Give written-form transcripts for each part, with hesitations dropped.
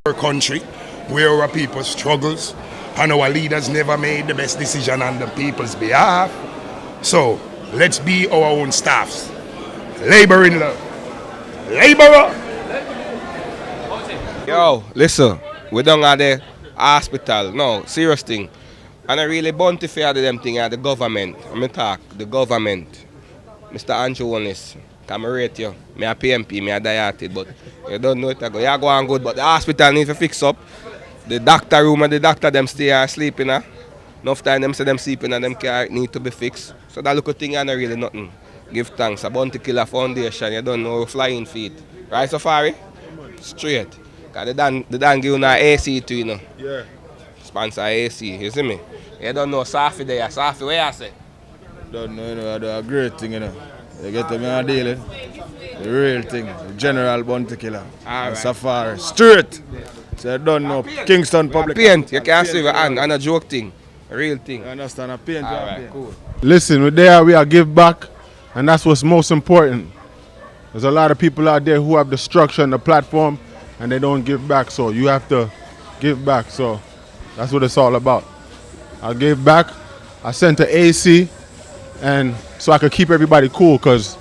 our country, where our people struggles, and our leaders never made the best decision on the people's behalf. So let's be our own staffs. Labor in love. Laborer. Yo, listen, we don't have the hospital. No, serious thing. And I really bounty fair to them thing at the government. I talk, the government. Mr. Andrew Wallace, I rate you. Me a PMP, me a diated, but you don't know it. You go on good, but the hospital needs to fix up. The doctor room and the doctor them stay sleeping. Enough time them say them sleeping and them care need to be fixed. So that little thing and really nothing. Give thanks. A Bounty Killer Foundation, you don't know, flying feet. Right, Safaree? Straight. Because they don't give you AC too, you know. Yeah. Sponsor AC, you see me? You don't know Safi there. Safi, where you say? Don't know, you know, I do a great thing, you know. You get me on dealing. The real thing. The General Bounty Killer. All right. Safaree. Straight. So I don't know. Kingston Public. Paint. You can't see your hand. And a joke thing. A real thing. You understand? A paint. All right, cool. Listen, we're there, we are give back, and that's what's most important. There's a lot of people out there who have the structure and the platform, and they don't give back, so you have to give back. So that's what it's all about. I gave back, I sent the AC, and so I could keep everybody cool, because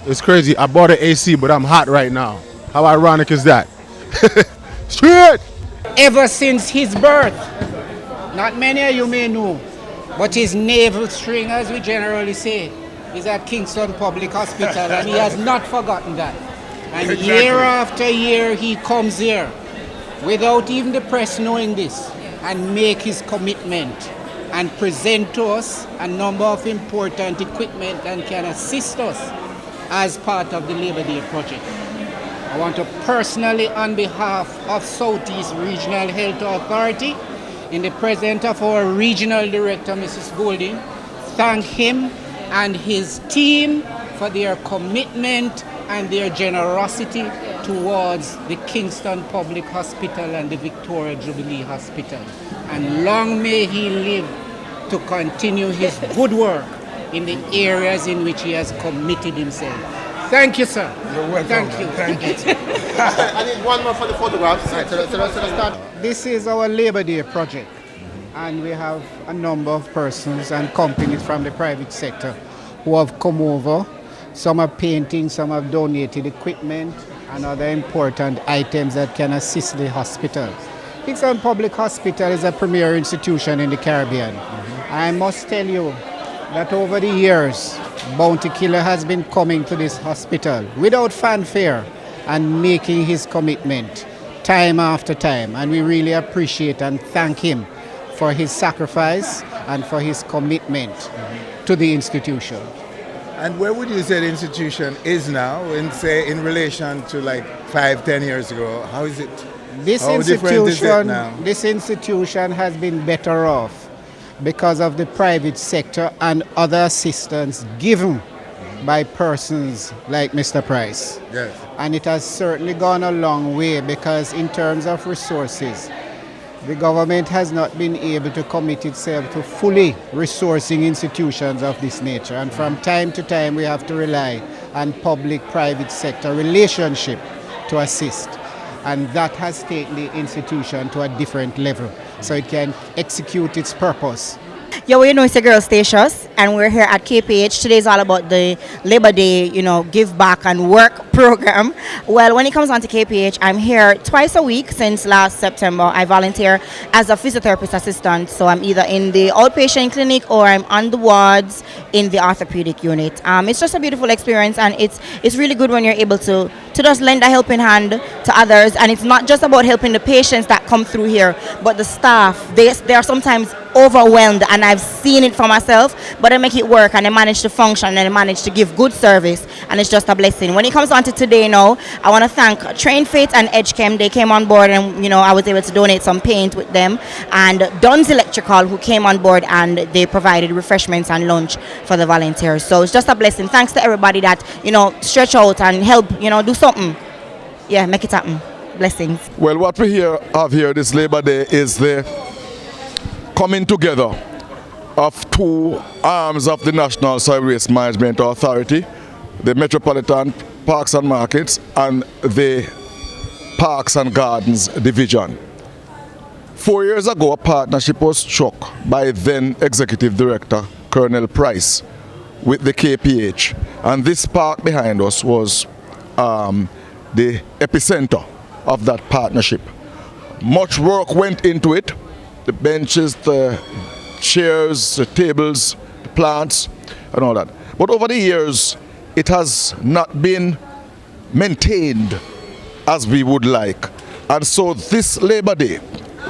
it's crazy. I bought an AC, but I'm hot right now. How ironic is that? Straight! Ever since his birth, not many of you may know, but his navel string, as we generally say, is at Kingston Public Hospital, and he has not forgotten that. And Exactly. year after year, he comes here without even the press knowing this, and make his commitment and present to us a number of important equipment and can assist us as part of the Labor Day project. I want to personally, on behalf of Southeast Regional Health Authority, in the presence of our Regional Director, Mrs. Golding, thank him and his team for their commitment and their generosity towards the Kingston Public Hospital and the Victoria Jubilee Hospital. And long may he live to continue his good work in the areas in which he has committed himself. Thank you, sir. You're welcome. Thank you. Thank you. I need one more for the photographs. Right, so let's start. This is our Labor Day project, and we have a number of persons and companies from the private sector who have come over. Some are painting, some have donated equipment and other important items that can assist the hospital. Kingston Public Hospital is a premier institution in the Caribbean. I must tell you that over the years, Bounty Killer has been coming to this hospital without fanfare and making his commitment time after time. And we really appreciate and thank him for his sacrifice and for his commitment to the institution. And where would you say the institution is now, in relation to like 5-10 years ago? How is it? How different is it now? This institution has been better off because of the private sector and other assistance given by persons like Mr. Price. Yes. And it has certainly gone a long way, because in terms of resources, the government has not been able to commit itself to fully resourcing institutions of this nature. And from time to time, we have to rely on public-private sector relationship to assist. And that has taken the institution to a different level, so it can execute its purpose. Yeah, well, you know, it's your girl Stacious, and we're here at KPH. Today is all about the Labor Day, you know, give back and work program. Well, when it comes on to KPH, I'm here twice a week since last September. I volunteer as a physiotherapist assistant, so I'm either in the outpatient clinic or I'm on the wards in the orthopedic unit. It's just a beautiful experience, and it's really good when you're able to just lend a helping hand to others. And it's not just about helping the patients that come through here, but the staff. They are sometimes overwhelmed, and I've seen it for myself, but I make it work, and I manage to function, and I manage to give good service, and it's just a blessing. When it comes on to today now, I want to thank Train Fit and EdgeChem. They came on board, and you know, I was able to donate some paint with them, and Dunn's Electrical, who came on board, and they provided refreshments and lunch for the volunteers. So it's just a blessing. Thanks to everybody that, you know, stretch out and help, you know, do something. Yeah, make it happen. Blessings. Well, what we have here this Labor Day is the coming together of two arms of the National Solid Waste Management Authority, the Metropolitan Parks and Markets and the Parks and Gardens Division. 4 years ago, a partnership was struck by then Executive Director Colonel Price with the KPH, and this park behind us was the epicenter of that partnership. Much work went into it, the benches, the chairs, the tables, the plants, and all that. But over the years, it has not been maintained as we would like. And so this Labor Day,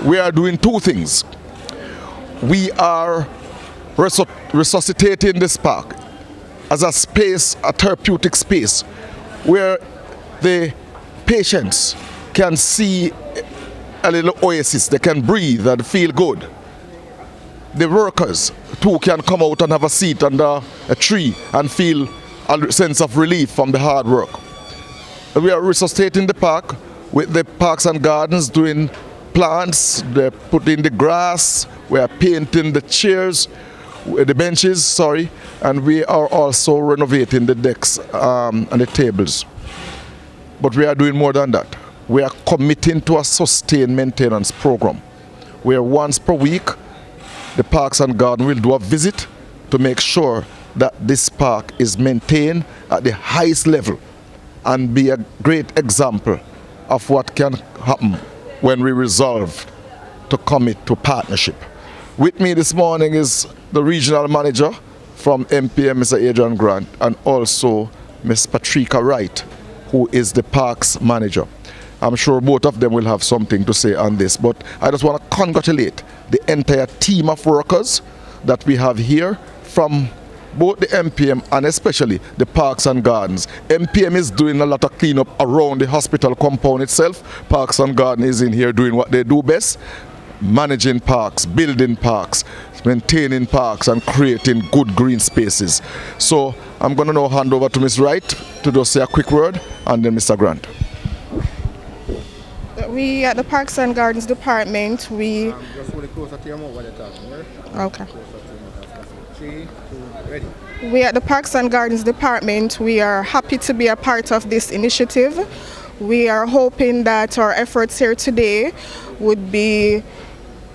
we are doing two things. We are resuscitating this park as a space, a therapeutic space, where the patients can see a little oasis, they can breathe and feel good. The workers too can come out and have a seat under a tree and feel a sense of relief from the hard work. We are resuscitating the park with the Parks and Gardens doing plants, they're putting the grass, we are painting the chairs, the benches, sorry, and we are also renovating the decks and the tables. But we are doing more than that. We are committing to a sustained maintenance program where once per week the Parks and Garden will do a visit to make sure that this park is maintained at the highest level and be a great example of what can happen when we resolve to commit to partnership. With me this morning is the regional manager from MPM, Mr. Adrian Grant, and also Ms. Patricia Wright, who is the parks manager. I'm sure both of them will have something to say on this, but I just want to congratulate the entire team of workers that we have here from both the MPM and especially the Parks and Gardens. MPM is doing a lot of cleanup around the hospital compound itself. Parks and Gardens is in here doing what they do best, managing parks, building parks, maintaining parks and creating good green spaces. So I'm going to now hand over to Ms. Wright to just say a quick word, and then Mr. Grant. We at the Parks and Gardens Department, we... Just hold it closer to your mouth while you're talking, right? Okay. 3, 2, ready. We at the Parks and Gardens Department, we are happy to be a part of this initiative. We are hoping that our efforts here today would be,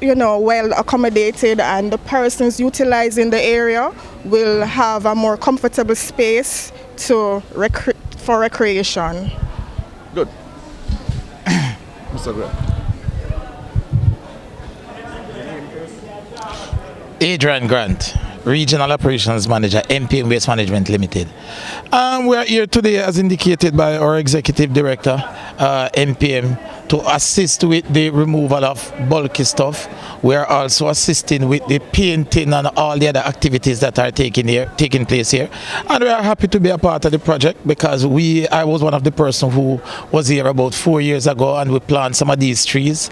well accommodated, and the persons utilizing the area will have a more comfortable space for recreation. Good. Mr. Grant. Adrian Grant, Regional Operations Manager, MPM Waste Management Limited. We are here today, as indicated by our Executive Director, MPM, to assist with the removal of bulky stuff. We are also assisting with the painting and all the other activities that are taking place here. And we are happy to be a part of the project because I was one of the persons who was here about 4 years ago, and we planted some of these trees.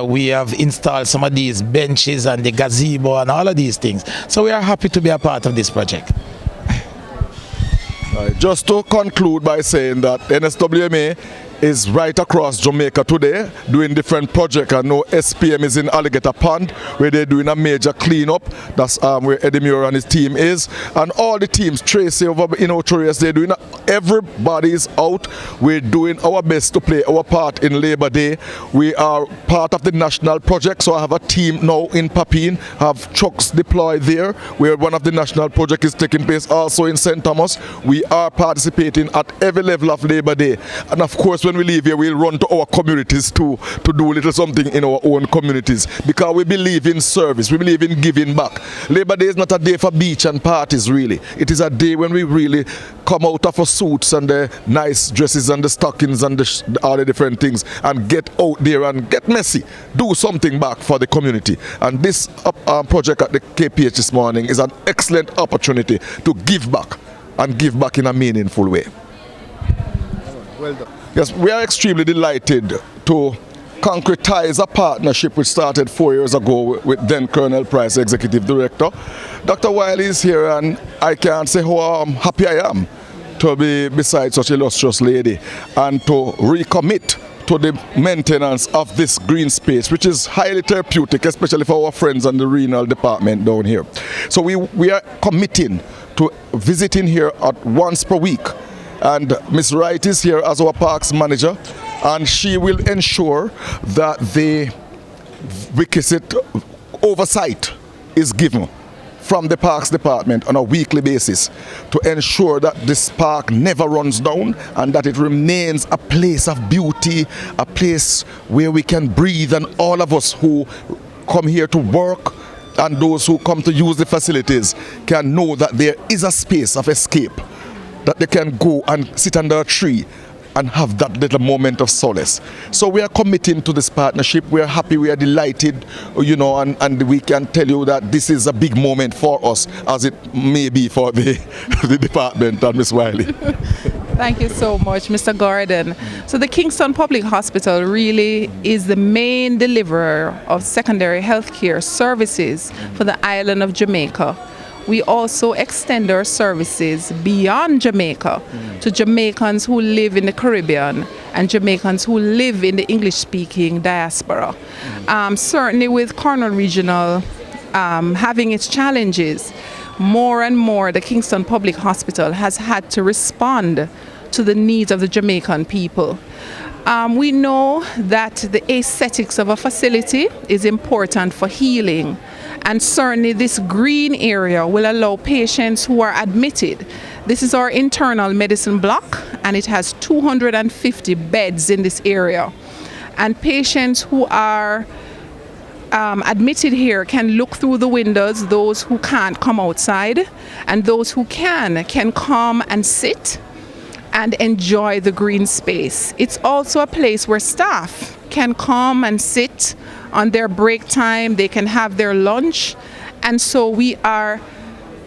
We have installed some of these benches and the gazebo and all of these things. So we are happy to be a part of this project. Just to conclude by saying that NSWMA is right across Jamaica today doing different projects. I know SPM is in Alligator Pond where they're doing a major cleanup. That's where Eddie Muir and his team is. And all the teams, Tracy over in Otorius, they're doing, everybody's out. We're doing our best to play our part in Labor Day. We are part of the national project, so I have a team now in Papine, have trucks deployed there, where one of the national projects is taking place also in St. Thomas. We are participating at every level of Labor Day. And of course, when we leave here, we'll run to our communities too, to do a little something in our own communities, because we believe in service, we believe in giving back. Labor Day is not a day for beach and parties, really. It is a day when we really come out of our suits and the nice dresses and the stockings and all the different things and get out there and get messy, do something back for the community. And this project at the KPH this morning is an excellent opportunity to give back, and give back in a meaningful way. Well done. Yes, we are extremely delighted to concretize a partnership which started 4 years ago with then Colonel Price, Executive Director. Dr. Wiley is here, and I can't say how happy I am to be beside such an illustrious lady and to recommit to the maintenance of this green space, which is highly therapeutic, especially for our friends in the renal department down here. So we are committing to visiting here at once per week. And Ms. Wright is here as our parks manager, and she will ensure that the requisite oversight is given from the Parks Department on a weekly basis to ensure that this park never runs down and that it remains a place of beauty, a place where we can breathe, and all of us who come here to work and those who come to use the facilities can know that there is a space of escape, that they can go and sit under a tree and have that little moment of solace. So we are committing to this partnership. We are happy, we are delighted, you know, and we can tell you that this is a big moment for us, as it may be for the, the department and Ms. Wiley. Thank you so much, Mr. Gordon. So the Kingston Public Hospital really is the main deliverer of secondary health care services for the island of Jamaica. We also extend our services beyond Jamaica to Jamaicans who live in the Caribbean and Jamaicans who live in the English-speaking diaspora. Certainly with Cornwall Regional having its challenges, more and more the Kingston Public Hospital has had to respond to the needs of the Jamaican people. We know that the aesthetics of a facility is important for healing, and certainly this green area will allow patients who are admitted. This is our internal medicine block, and it has 250 beds in this area. And patients who are admitted here can look through the windows, those who can't come outside, and those who can come and sit and enjoy the green space. It's also a place where staff can come and sit on their break time, they can have their lunch, and so we are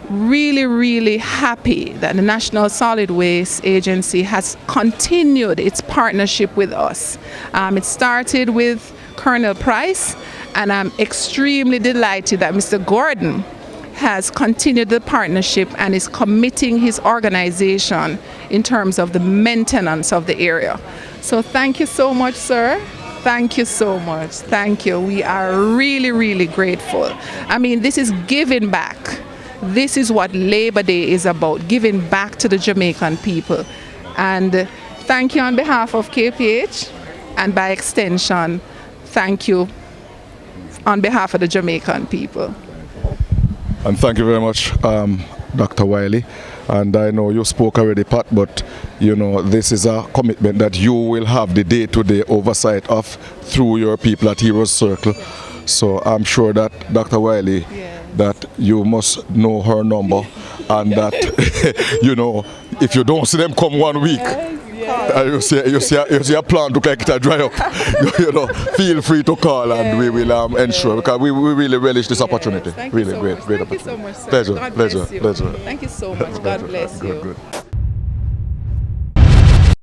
really happy that the National Solid Waste Agency has continued its partnership with us. It started with Colonel Price, and I'm extremely delighted that Mr. Gordon has continued the partnership and is committing his organization in terms of the maintenance of the area. So thank you so much, sir. Thank you so much. Thank you. We are really grateful. I mean, this is giving back. This is what Labor Day is about, giving back to the Jamaican people. And thank you on behalf of KPH, and by extension, thank you on behalf of the Jamaican people. And thank you very much, Dr. Wiley. And I know you spoke already, Pat, but you know, this is a commitment that you will have the day-to-day oversight of through your people at Heroes Circle. So I'm sure that Dr. Wiley, that you must know her number, and that, you know, if you don't see them come 1 week, you see a plant look like it'll dry up, you know, feel free to call, and we will ensure, because we really relish this opportunity. Really great opportunity. Thank you so much, sir. Pleasure. Thank you so much. God bless you. Good.